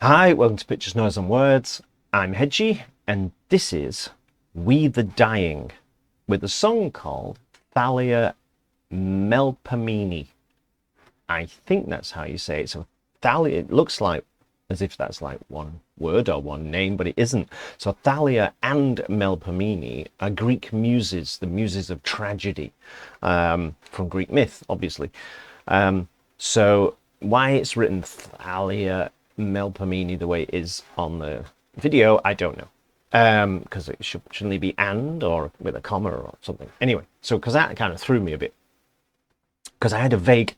Hi, welcome to Pictures, Noise and Words. I'm Hedgie, and this is We the Dying, with a song called THALIA MELPOMENE. I think that's how you say it. So Thalia, it looks like as if that's like one word or one name, but it isn't. So Thalia and Melpomene are Greek muses, the muses of tragedy, from Greek myth, obviously. So why it's written Thalia Melpomene the way it is on the video, I don't know. Because it shouldn't it be and or with a comma or something. Anyway, so because that kind of threw me a bit. Because I had a vague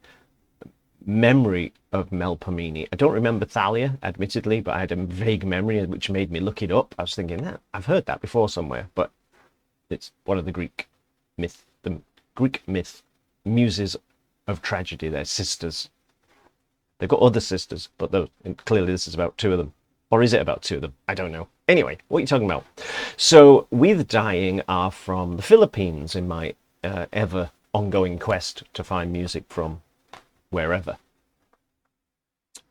memory of Melpomene. I don't remember Thalia, admittedly, but I had a vague memory which made me look it up. I was thinking, I've heard that before somewhere, but it's one of the Greek myth, muses of tragedy. They're sisters. They've got other sisters, but clearly this is about two of them. Or is it about two of them? I don't know. Anyway, what are you talking about? So, We the Dying are from the Philippines in my ever ongoing quest to find music from wherever.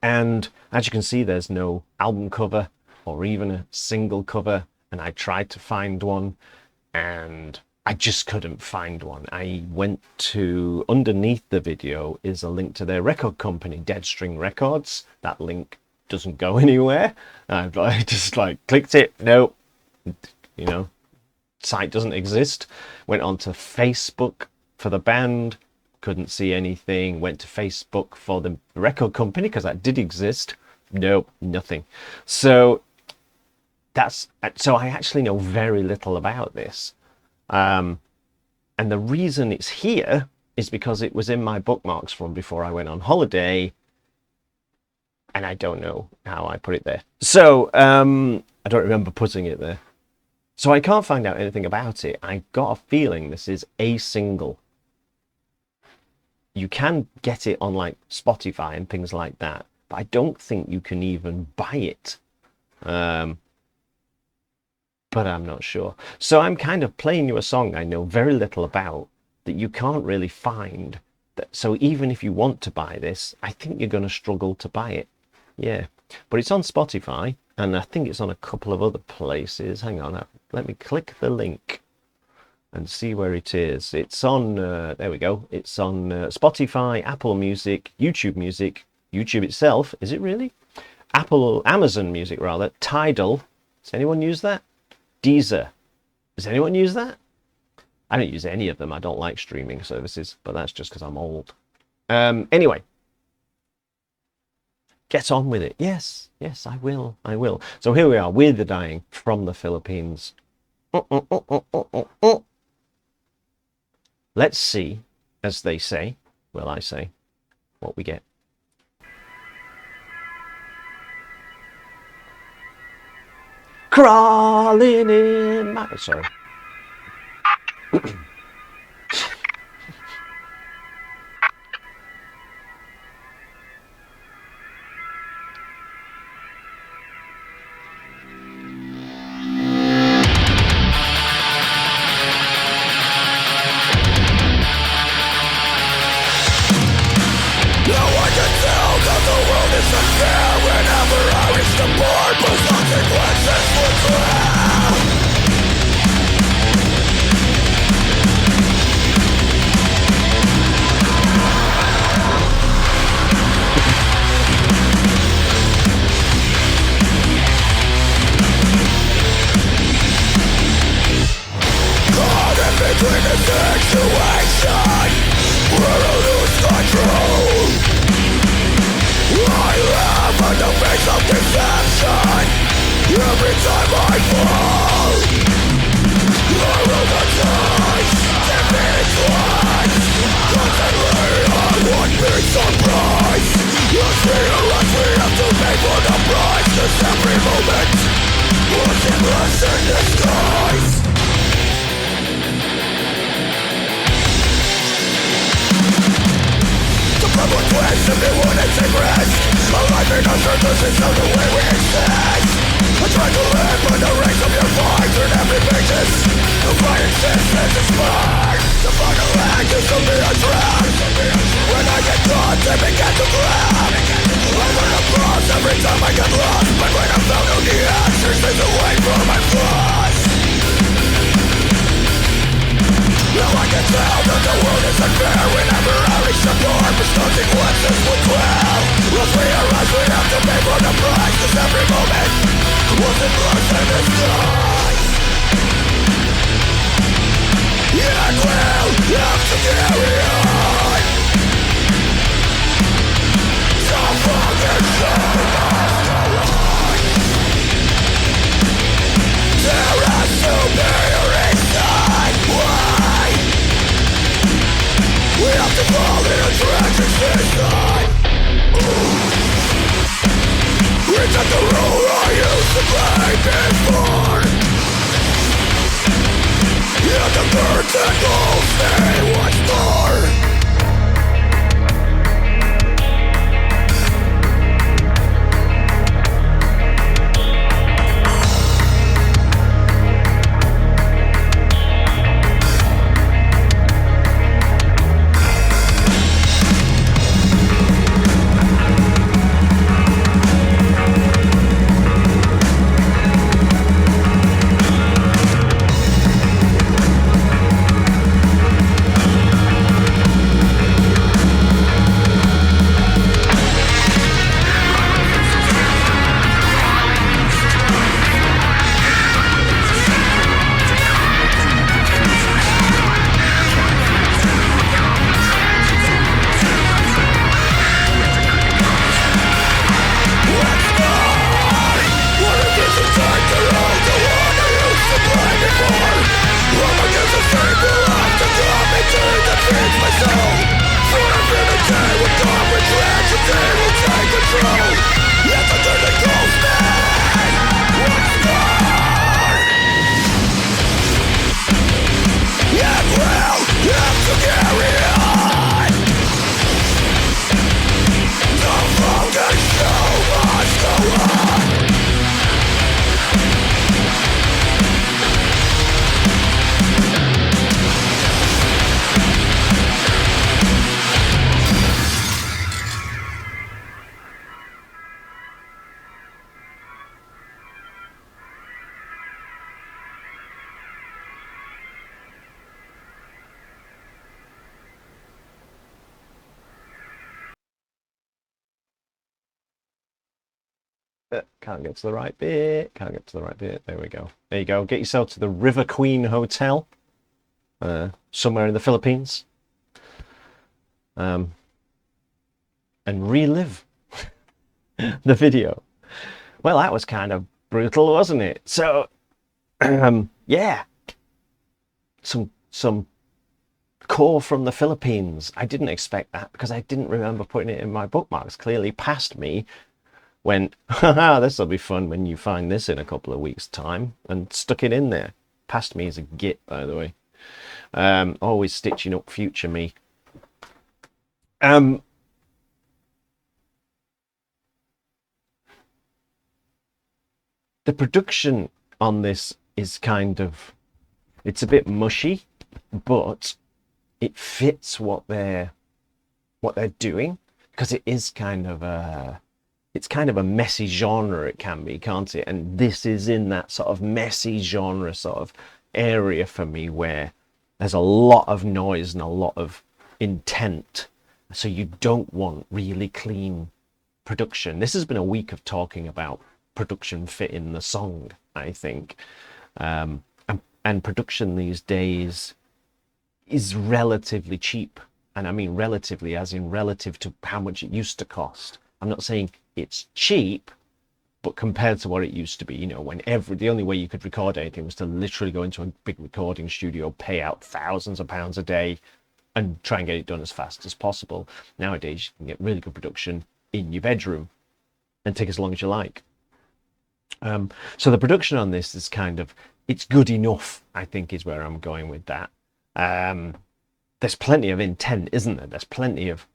And as you can see, there's no album cover or even a single cover. And I tried to find one and I just couldn't find one. I went to, underneath the video is a link to their record company, Deadstring Records. That link doesn't go anywhere. I just clicked it. No, site doesn't exist. Went onto Facebook for the band. Couldn't see anything. Went to Facebook for the record company because that did exist. Nope, nothing. So I actually know very little about this. And the reason it's here is because it was in my bookmarks from before I went on holiday, and I don't know how I put it there. So I don't remember putting it there. So I can't find out anything about it. I got a feeling this is a single. You can get it on like Spotify and things like that, but I don't think you can even buy it. But I'm not sure. So I'm kind of playing you a song I know very little about that you can't really find. So even if you want to buy this, I think you're going to struggle to buy it. Yeah, but it's on Spotify and I think it's on a couple of other places. Hang on, let me click the link and see where it is. It's on, there we go. It's on Spotify, Apple Music, YouTube itself. Is it really? Amazon Music rather, Tidal. Does anyone use that? Deezer. Does anyone use that? I don't use any of them. I don't like streaming services, but that's just because I'm old. Anyway, get on with it. Yes, I will. So here we are, We're the Dying from the Philippines. Let's see, as they say, I say, what we get. Crawling in my... Sorry. When I get caught, they begin to grab. Over the cross every time I get lost. Can't get to the right bit. Can't get to the right bit. There we go. There you go. Get yourself to the River Queen Hotel, somewhere in the Philippines, and relive the video. Well, that was kind of brutal, wasn't it? So, yeah, some core from the Philippines. I didn't expect that because I didn't remember putting it in my bookmarks. Clearly past me. Went, haha, this will be fun when you find this in a couple of weeks' time, and stuck it in there. Past me is a git, by the way. Always stitching up future me. The production on this is kind of, it's a bit mushy, but it fits what they're doing, because it is kind of a, it's kind of a messy genre, it can be, can't it? And this is in that sort of messy genre sort of area for me, where there's a lot of noise and a lot of intent. So you don't want really clean production. This has been a week of talking about production fit in the song, I think. And production these days is relatively cheap. And I mean relatively as in relative to how much it used to cost. I'm not saying it's cheap, but compared to what it used to be, you know, when the only way you could record anything was to literally go into a big recording studio, pay out thousands of pounds a day, and try and get it done as fast as possible. Nowadays, you can get really good production in your bedroom and take as long as you like. So the production on this is kind of, it's good enough, I think, is where I'm going with that. There's plenty of intent, isn't there? There's plenty of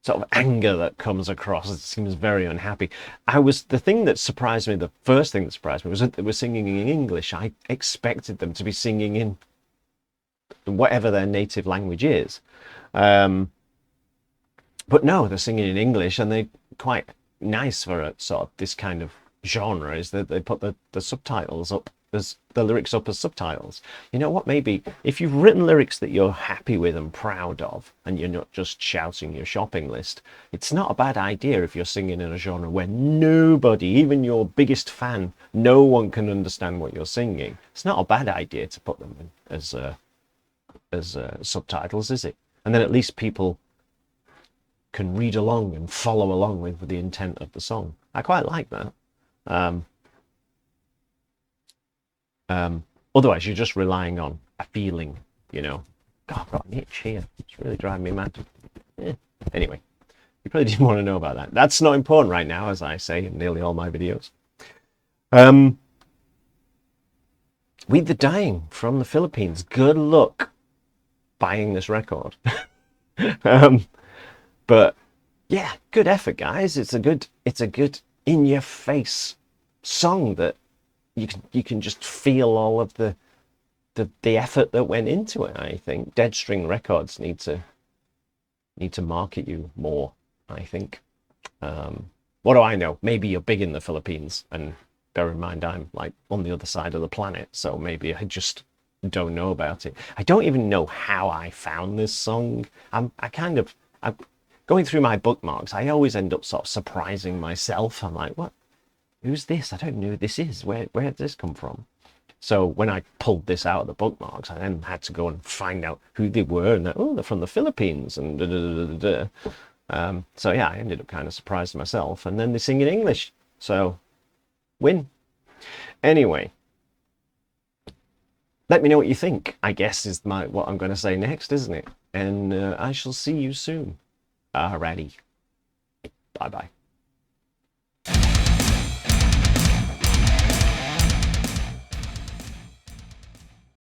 sort of anger that comes across. It seems very unhappy. The thing that surprised me, the first thing that surprised me, was that they were singing in English. I expected them to be singing in whatever their native language is. But no, they're singing in English, and they're quite nice for a sort of this kind of genre, is that they put the subtitles up the lyrics up as subtitles. You know what? Maybe if you've written lyrics that you're happy with and proud of, and you're not just shouting your shopping list, it's not a bad idea if you're singing in a genre where nobody, even your biggest fan, no one can understand what you're singing. It's not a bad idea to put them in as subtitles, is it? And then at least people can read along and follow along with the intent of the song. I quite like that. Otherwise, you're just relying on a feeling, you know. God, I've got an itch here. It's really driving me mad. Anyway, you probably didn't want to know about that. That's not important right now, as I say in nearly all my videos. We the Dying from the Philippines. Good luck buying this record. But yeah, good effort, guys. It's a good in-your-face song that you can just feel all of the effort that went into it. I think Dead String Records need to market you more, I think. What do I know? Maybe you're big in the Philippines, and bear in mind I'm like on the other side of the planet, so maybe I just don't know about it. I don't even know how I found this song. I'm going through my bookmarks. I always end up sort of surprising myself. I'm like, what? Who's this? I don't know who this is. Where did this come from? So when I pulled this out of the bookmarks, I then had to go and find out who they were. And oh, they're from the Philippines. And so yeah, I ended up kind of surprised myself. And then they sing in English. So win. Anyway, let me know what you think, I guess is what I'm going to say next, isn't it? And I shall see you soon. Alrighty. Bye-bye.